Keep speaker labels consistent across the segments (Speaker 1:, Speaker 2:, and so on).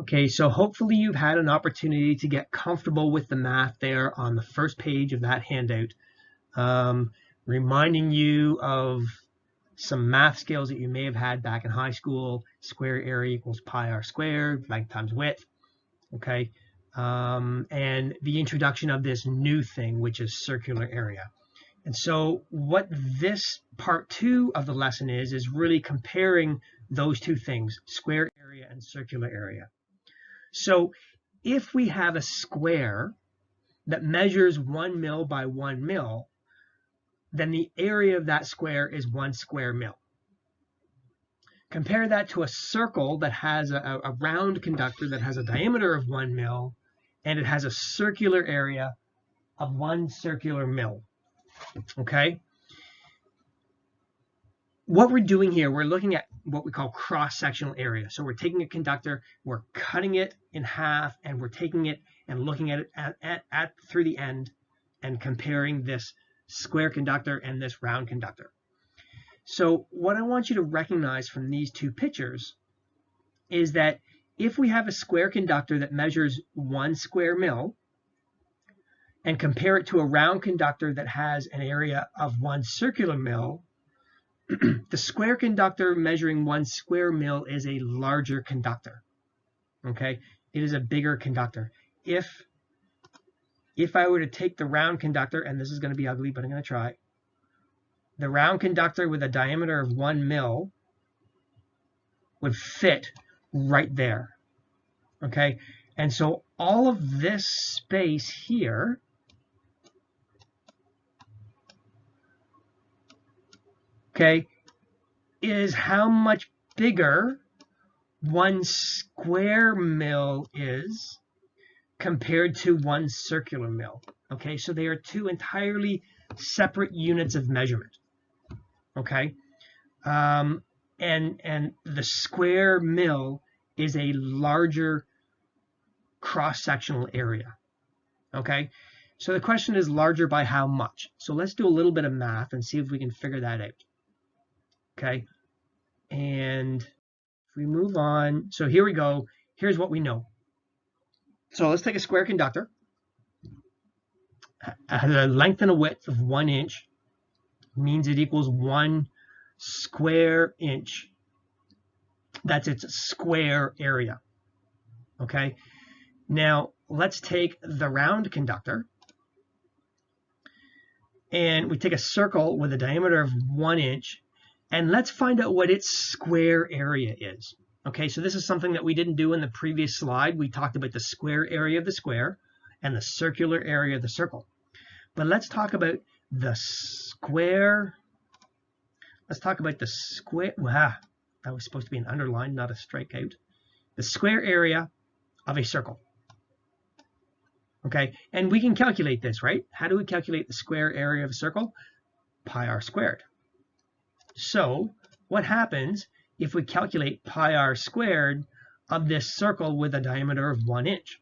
Speaker 1: Okay, so hopefully you've had an opportunity to get comfortable with the math there on the first page of that handout, reminding you of some math skills that you may have had back in high school. Square area equals pi r squared, length times width, okay? And the introduction of this new thing, which is circular area. And so what this part 2 of the lesson is really comparing those two things, square area and circular area. So if we have a square that measures 1 mil by 1 mil, then the area of that square is 1 square mil. Compare that to a circle that has a round conductor that has a diameter of 1 mil, and it has a circular area of 1 circular mil. Okay? What we're doing here, we're looking at what we call cross-sectional area. So we're taking a conductor, we're cutting it in half, and we're taking it and looking at it through the end and comparing this square conductor and this round conductor. So what I want you to recognize from these two pictures is that if we have a square conductor that measures 1 square mil and compare it to a round conductor that has an area of 1 circular mil, the square conductor measuring 1 square mil is a larger conductor. Okay, it is a bigger conductor. If I were to take the round conductor, and this is going to be ugly, but I'm going to try. The round conductor with a diameter of 1 mil would fit right there. Okay, and so all of this space here is how much bigger 1 square mil is compared to 1 circular mil. Okay, so they are two entirely separate units of measurement. Okay, and the square mil is a larger cross-sectional area. Okay, so the question is larger by how much? So let's do a little bit of math and see if we can figure that out. Okay, and if we move on, so here we go. Here's what we know. So let's take a square conductor. It has a length and a width of 1 inch. Means it equals 1 square inch. That's its square area. Okay, now let's take the round conductor and we take a circle with a diameter of 1 inch, and let's find out what its square area is. Okay, so this is something that we didn't do in the previous slide. We talked about the square area of the square and the circular area of the circle. But let's talk about the square. Let's talk about the square. Wow, that was supposed to be an underline, not a strikeout. The square area of a circle. Okay, and we can calculate this, right? How do we calculate the square area of a circle? Pi r squared. So what happens if we calculate pi r squared of this circle with a diameter of 1 inch?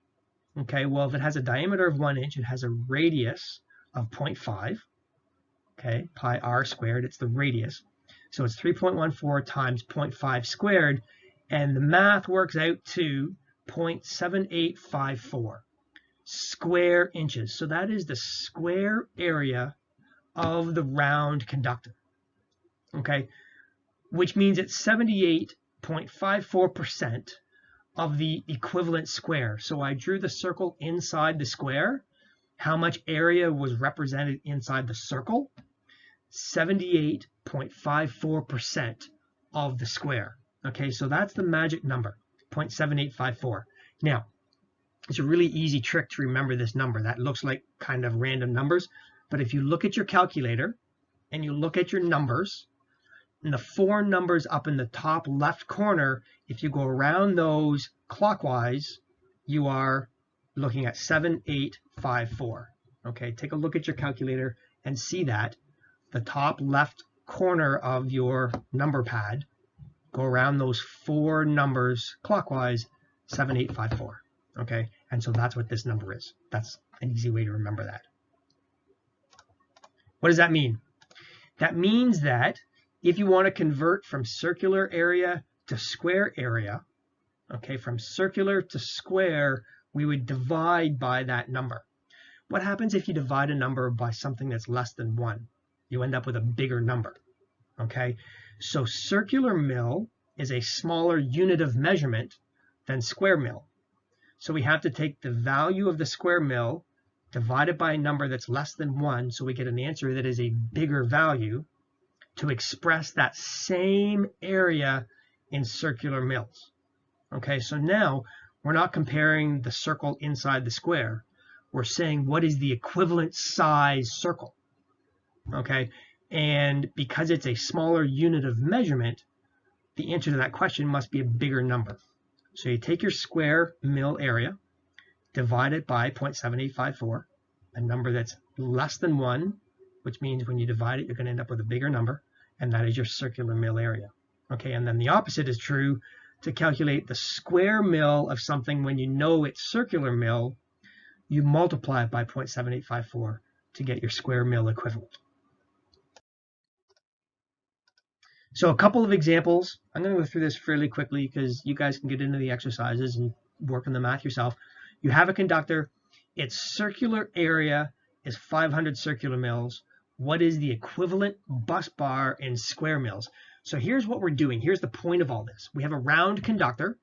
Speaker 1: Okay, well, if it has a diameter of 1 inch, it has a radius of 0.5. Okay, pi r squared, it's the radius. So it's 3.14 times 0.5 squared, and the math works out to 0.7854 square inches. So that is the square area of the round conductor. Okay, which means it's 78.54% of the equivalent square. So I drew the circle inside the square. How much area was represented inside the circle? 78.54% of the square. Okay, so that's the magic number, 0.7854. Now, it's a really easy trick to remember this number. That looks like kind of random numbers, but if you look at your calculator and you look at your numbers, and the 4 numbers up in the top left corner, if you go around those clockwise, you are looking at 7854. Okay, take a look at your calculator and see that. The top left corner of your number pad, go around those 4 numbers clockwise, 7854. Okay, and so that's what this number is. That's an easy way to remember that. What does that mean? That means that if you want to convert from circular area to square area, Okay, from circular to square, we would divide by that number. What happens if you divide a number by something that's less than 1? You end up with a bigger number. Okay, so circular mil is a smaller unit of measurement than square mil. So we have to take the value of the square mil, divide it by a number that's less than 1, so we get an answer that is a bigger value to express that same area in circular mils. Okay, so now we're not comparing the circle inside the square. We're saying what is the equivalent size circle. Okay, and because it's a smaller unit of measurement, the answer to that question must be a bigger number. So you take your square mil area, divide it by 0.7854, a number that's less than 1, which means when you divide it, you're going to end up with a bigger number, and that is your circular mil area. Okay, and then the opposite is true. To calculate the square mil of something when you know it's circular mil, you multiply it by 0.7854 to get your square mil equivalent. So a couple of examples. I'm going to go through this fairly quickly because you guys can get into the exercises and work on the math yourself. You have a conductor. Its circular area is 500 circular mils. What is the equivalent bus bar in square mils? So here's what we're doing. Here's the point of all this. We have a round conductor,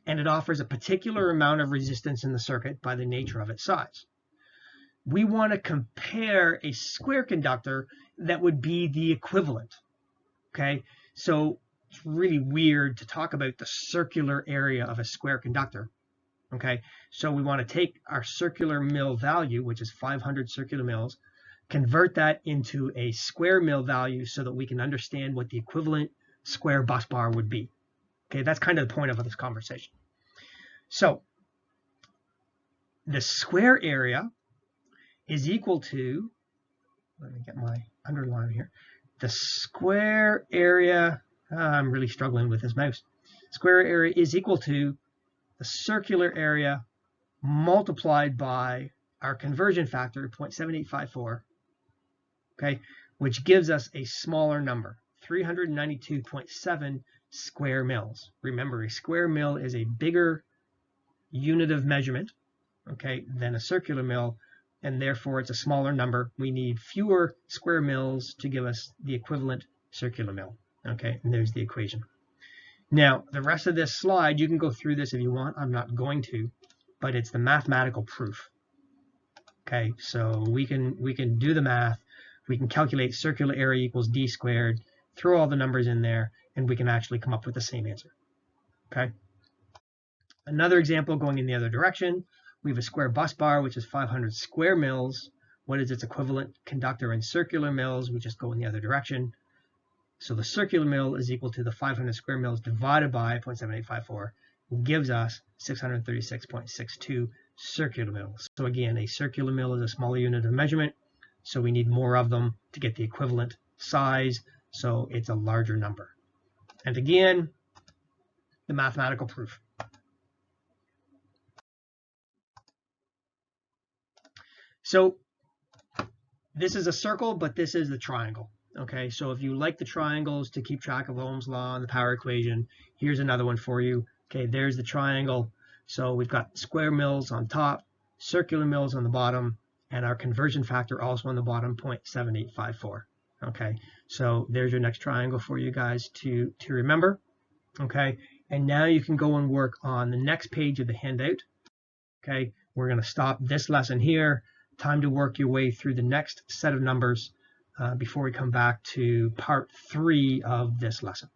Speaker 1: and it offers a particular amount of resistance in the circuit by the nature of its size. We want to compare a square conductor that would be the equivalent. Okay, so it's really weird to talk about the circular area of a square conductor. Okay, so we want to take our circular mil value, which is 500 circular mils, convert that into a square mil value so that we can understand what the equivalent square bus bar would be. Okay, that's kind of the point of this conversation. So the square area is equal to, let me get my underline here, the square area, I'm really struggling with this mouse. Square area is equal to the circular area multiplied by our conversion factor, 0.7854, okay, which gives us a smaller number, 392.7 square mils. Remember, a square mil is a bigger unit of measurement, okay, than a circular mil, and therefore it's a smaller number. We need fewer square mils to give us the equivalent circular mil. Okay, and there's the equation. Now, the rest of this slide, you can go through this if you want. I'm not going to, but it's the mathematical proof. Okay, so we can do the math. We can calculate circular area equals d squared, throw all the numbers in there, and we can actually come up with the same answer. Okay. Another example going in the other direction. We have a square bus bar, which is 500 square mils. What is its equivalent conductor in circular mils? We just go in the other direction. So the circular mil is equal to the 500 square mils divided by 0.7854, gives us 636.62 circular mils. So again, a circular mil is a smaller unit of measurement, so we need more of them to get the equivalent size, so it's a larger number. And again, the mathematical proof. So this is a circle, but this is the triangle. Okay, so if you like the triangles to keep track of Ohm's law and the power equation, here's another one for you. Okay, there's the triangle. So we've got square mils on top, circular mils on the bottom, and our conversion factor also on the bottom, 0.7854. Okay, so there's your next triangle for you guys to remember. Okay, and now you can go and work on the next page of the handout. Okay, we're going to stop this lesson here. Time to work your way through the next set of numbers before we come back to part 3 of this lesson.